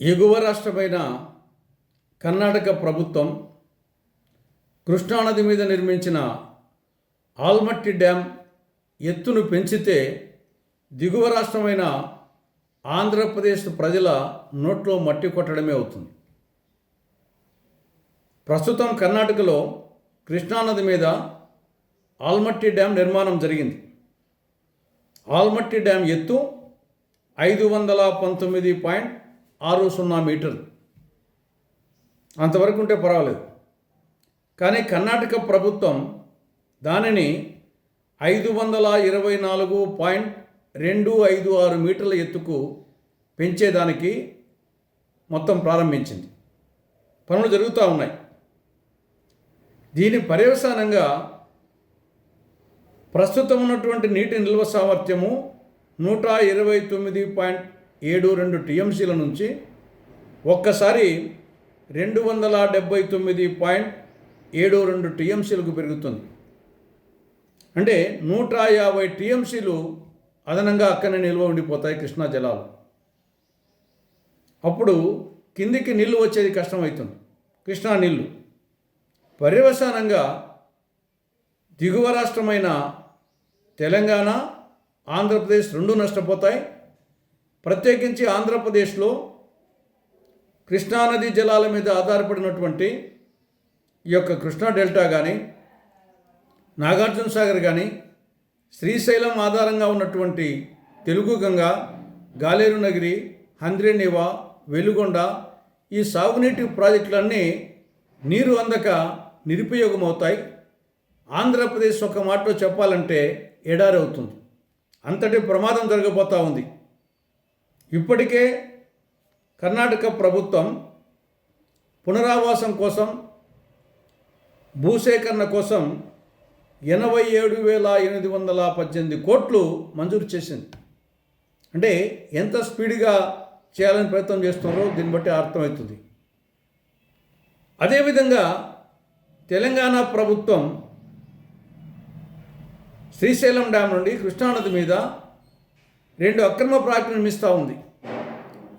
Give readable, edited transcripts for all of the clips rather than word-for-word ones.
ఎగువ రాష్ట్రమైన కర్ణాటక ప్రభుత్వం కృష్ణానది మీద నిర్మించిన ఆల్మట్టి డ్యామ్ ఎత్తును పెంచితే దిగువ రాష్ట్రమైన ఆంధ్రప్రదేశ్ ప్రజల నోట్లో మట్టి కొట్టడమే అవుతుంది. ప్రస్తుతం కర్ణాటకలో కృష్ణానది మీద ఆల్మట్టి డ్యామ్ నిర్మాణం జరిగింది. ఆల్మట్టి డ్యామ్ ఎత్తు 519.60 మీటర్లు. అంతవరకు ఉంటే పర్వాలేదు. కానీ కర్ణాటక ప్రభుత్వం దానిని 524.256 మీటర్ల ఎత్తుకు పెంచేదానికి మొత్తం ప్రారంభించింది. పనులు జరుగుతూ ఉన్నాయి. దీని పర్యవసానంగా ప్రస్తుతం ఉన్నటువంటి నీటి నిల్వ సామర్థ్యము 129.72 టీఎంసీల నుంచి ఒక్కసారి 279.72 టీఎంసీలకు పెరుగుతుంది. అంటే 150 టీఎంసీలు అదనంగా అక్కడనే నిల్వ ఉండిపోతాయి కృష్ణా జలాలు. అప్పుడు కిందికి నీళ్లు వచ్చేది కష్టమవుతుంది. కృష్ణా నీళ్లు పర్యవసానంగా దిగువ రాష్ట్రమైన తెలంగాణ, ఆంధ్రప్రదేశ్ రెండు నష్టపోతాయి. ప్రత్యేకించి ఆంధ్రప్రదేశ్లో కృష్ణానది జలాల మీద ఆధారపడినటువంటి ఈ యొక్క కృష్ణా డెల్టా కానీ, నాగార్జున సాగర్ కానీ, శ్రీశైలం ఆధారంగా ఉన్నటువంటి తెలుగు గంగ, గాలేరు నగిరి, హంద్రీనివా, వెలుగొండ ఈ సాగునీటి ప్రాజెక్టులన్నీ నీరు అందక నిరుపయోగమవుతాయి. ఆంధ్రప్రదేశ్ ఒక మాటలో చెప్పాలంటే ఎడారి అవుతుంది. అంతటి ప్రమాదం జరగబోతూ ఉంది. ఇప్పటికే కర్ణాటక ప్రభుత్వం పునరావాసం కోసం, భూసేకరణ కోసం 87,818 కోట్లు మంజూరు చేసింది. అంటే ఎంత స్పీడ్గా చేయాలని ప్రయత్నం చేస్తున్నారో దీన్ని బట్టి అర్థమవుతుంది. అదేవిధంగా తెలంగాణ ప్రభుత్వం శ్రీశైలం డ్యామ్ నుండి కృష్ణానది మీద 2 అక్రమ ప్రాజెక్టులు నిర్మిస్తూ ఉంది.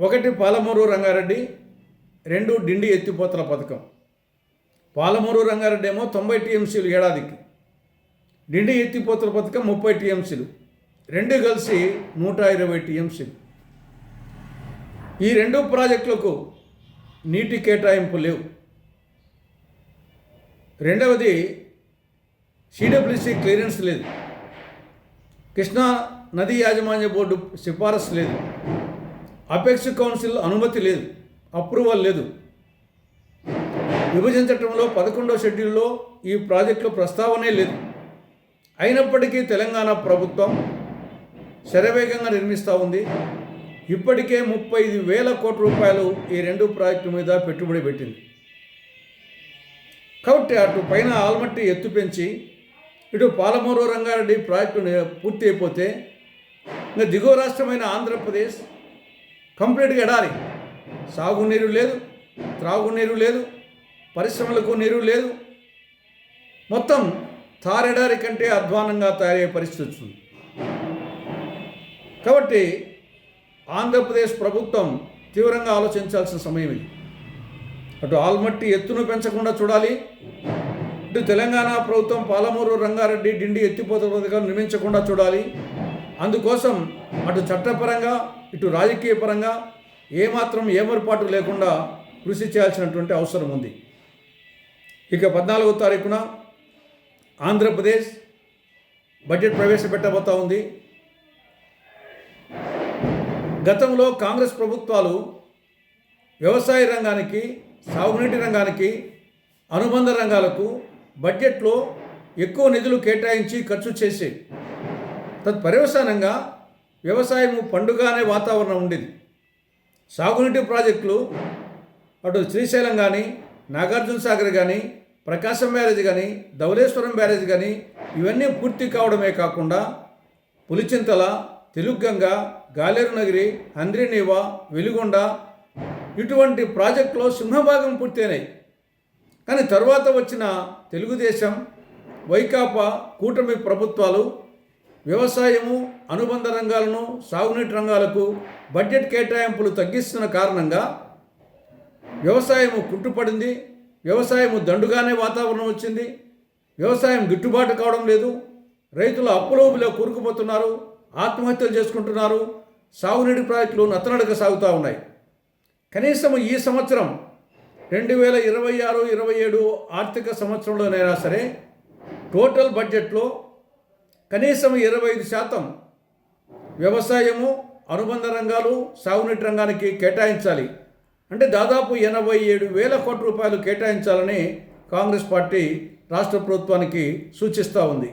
ఒకటి పాలమూరు రంగారెడ్డి, 2 డిండి ఎత్తిపోతల పథకం. పాలమూరు రంగారెడ్డి ఏమో 90 టీఎంసీలు ఏడాదికి, డిండి ఎత్తిపోతల పథకం 30 టీఎంసీలు, 2 కలిసి 120 టీఎంసీలు. ఈ 2 ప్రాజెక్టులకు నీటి కేటాయింపు లేవు. రెండవది సిడబ్ల్యూసి క్లియరెన్స్ లేదు. కృష్ణా నదీ యాజమాన్య బోర్డు సిఫారసు లేదు. అపెక్స్ కౌన్సిల్ అనుమతి లేదు, అప్రూవల్ లేదు. విభజన చట్టంలో 11వ షెడ్యూల్లో ఈ ప్రాజెక్టులో ప్రస్తావనే లేదు. అయినప్పటికీ తెలంగాణ ప్రభుత్వం శరవేగంగా నిర్మిస్తూ ఉంది. ఇప్పటికే 35,000 కోట్ల రూపాయలు ఈ 2 ప్రాజెక్టుల మీద పెట్టుబడి పెట్టింది. కాబట్టి అటు పైన ఆల్మట్టి ఎత్తు పెంచి ఇటు పాలమూరు రంగారెడ్డి ప్రాజెక్టు పూర్తి అయిపోతే ఇంకా దిగువ రాష్ట్రమైన ఆంధ్రప్రదేశ్ కంప్లీట్గా ఎడారి. సాగునీరు లేదు, త్రాగునీరు లేదు, పరిశ్రమలకు నీరు లేదు. మొత్తం తారెడారి కంటే అధ్వానంగా తయారయ్యే పరిస్థితి వచ్చింది. కాబట్టి ఆంధ్రప్రదేశ్ ప్రభుత్వం తీవ్రంగా ఆలోచించాల్సిన సమయం ఇది. అటు ఆల్మట్టి ఎత్తును పెంచకుండా చూడాలి, ఇటు తెలంగాణ ప్రభుత్వం పాలమూరు రంగారెడ్డి డిండి ఎత్తిపోతల పథకాలు నిర్మించకుండా చూడాలి. అందుకోసం అటు చట్టపరంగా ఇటు రాజకీయ పరంగా ఏమాత్రం ఏమరపాటు లేకుండా కృషి చేయాల్సినటువంటి అవసరం ఉంది. ఇక 14వ తారీఖున ఆంధ్రప్రదేశ్ బడ్జెట్ ప్రవేశపెట్టబోతా ఉంది. గతంలో కాంగ్రెస్ ప్రభుత్వాలు వ్యవసాయ రంగానికి, సాగునీటి రంగానికి, అనుబంధ రంగాలకు బడ్జెట్లో ఎక్కువ నిధులు కేటాయించి ఖర్చు చేసే తత్పర్యవసానంగా వ్యవసాయం పండుగ అనే వాతావరణం ఉండేది. సాగునీటి ప్రాజెక్టులు అటు శ్రీశైలం కానీ, నాగార్జున సాగర్ కానీ, ప్రకాశం బ్యారేజ్ కానీ, ధవళేశ్వరం బ్యారేజ్ కానీ ఇవన్నీ పూర్తి కావడమే కాకుండా పులిచింతల, తెలుగు గంగ, గాలేరు నగిరి, హంద్రీనివా, వెలుగొండ ఇటువంటి ప్రాజెక్టులో సింహభాగం పూర్తయినాయి. కానీ తర్వాత వచ్చిన తెలుగుదేశం, వైకాపా కూటమి ప్రభుత్వాలు వ్యవసాయము, అనుబంధ రంగాలను, సాగునీటి రంగాలకు బడ్జెట్ కేటాయింపులు తగ్గిస్తున్న కారణంగా వ్యవసాయము కుంటుపడింది, వ్యవసాయము దండుగానే వాతావరణం వచ్చింది, వ్యవసాయం గిట్టుబాటు కావడం లేదు, రైతులు అప్పులోబులో కూరుకుపోతున్నారు, ఆత్మహత్యలు చేసుకుంటున్నారు, సాగునీటి ప్రాజెక్టులు నత్తనడక సాగుతూ ఉన్నాయి. కనీసం ఈ సంవత్సరం 2026-27 ఆర్థిక సంవత్సరంలోనైనా సరే టోటల్ బడ్జెట్లో కనీసం 25% వ్యవసాయము, అనుబంధ రంగాలు, సాగునీటి రంగానికి కేటాయించాలి. అంటే దాదాపు 87,000 కోట్ల రూపాయలు కేటాయించాలని కాంగ్రెస్ పార్టీ రాష్ట్ర ప్రభుత్వానికి సూచిస్తూ ఉంది.